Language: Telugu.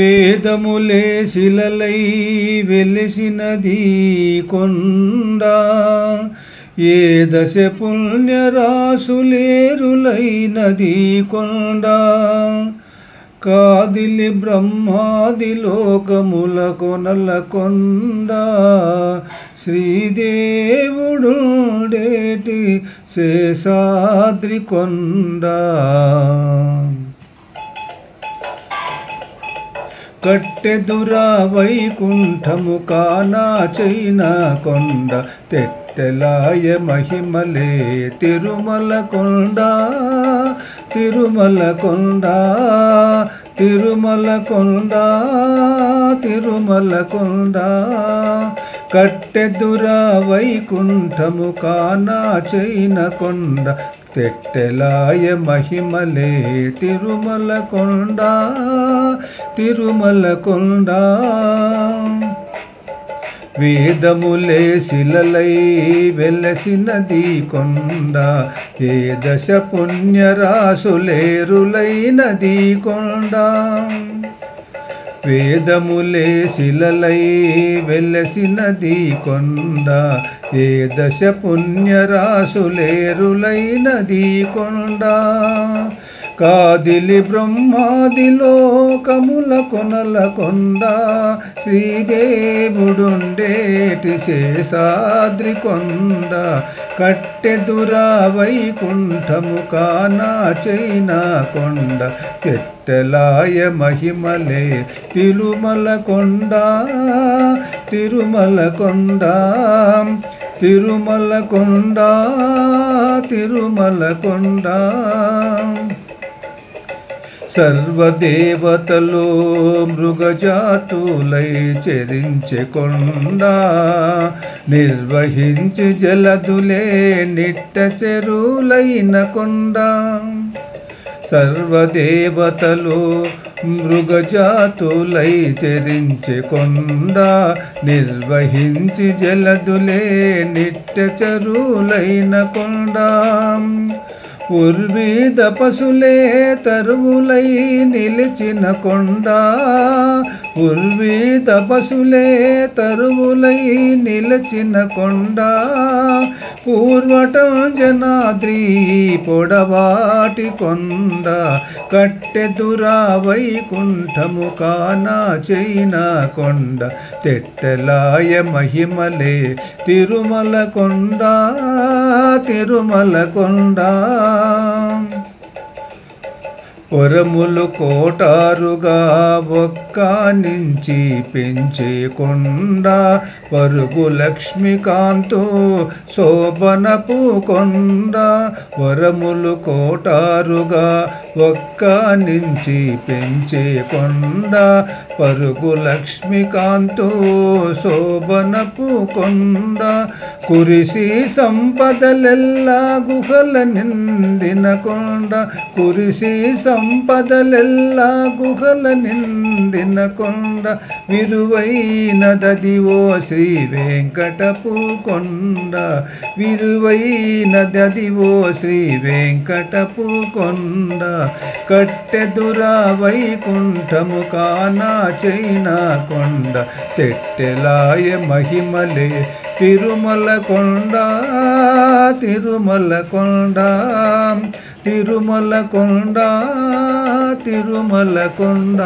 వేదములే శిలలై వెలిసినది కొండ ఏ దశ పుణ్యరాశులేరులైనది కొండ కాదిలి బ్రహ్మాది లోకముల కొనల కొండ శ్రీదేవుడుండేటి శేషాద్రి కొండ కట్టెదురా వైకుంఠము కానా చైన కొండ తెట్టెలాయ మహిమలే తిరుమల కొండ తిరుమల కొండ తిరుమల కొండ తిరుమల కొండ కట్టెదురా వైకుంఠము కానా చైన కొండ తెట్టెలాయ మహిమలే తిరుమల కొండ తిరుమల కొండ వేదములే శిలలై వెలసినది కొండ ఏ దశ పుణ్యరాశులేరులైనది కొండ వేదములే శిలలై వెలసినది కొండ ఏ దశ పుణ్యరాశులేరులైనది కొండ కాదిలి బ్రహ్మాది లోకముల కొనల కొండ శ్రీదేవుడుండేటి శేషాద్రి కొండ కట్టెదురా వైకుంఠము కానా చైన కొండ తెట్టెలాయ మహిమలే తిరుమల కొండ తిరుమల కొండ తిరుమల కొండ తిరుమల కొండ సర్వదేవతలు మృగజాతులై చెరించె కొండ నిర్వహించి జలదులే నిట్ట చెరువులైన కొండ సర్వదేవతలు మృగజాతులై చెరించె కొండ నిర్వహించి జలదులే నిట్ట చెరువులైన కొండ ఉర్వీద పశులే తరువులై నిలిచిన కొండ ఉర్వీద పశులే తరువులై నిలిచిన కొండ పూర్వటం జనాద్రి పొడవాటి కొండ కట్టెదురా వైకుంఠము కానా చైన కొండ తెట్టెలాయ మహిమలే తిరుమల కొండ తిరుమల కొండ వరములు కోటారుగా ఒక్క నుంచి పెంచే కొండ పరుగు లక్ష్మీకాంతో శోభనపు కొండ వరములు కోటారుగా ఒక్క నుంచి పెంచే కొండ పరుగు లక్ష్మీకాంతో శోభనపు కొండ కురిసి సంపదలెల్లా గుహల నిండిన కొండ కురిసి సంపదలెల్లా గుహల నిండిన కొండ విరువైనదదివో శ్రీ వెంకటపు కొండ విరువైనదదివో శ్రీ వెంకటపు కొండ కట్టెదురా వైకుంఠము కానా చైన కొండ తెట్టెలాయ మహిమలే తిరుమల కొండ తిరుమల కొండ తిరుమల కొండ తిరుమల కొండ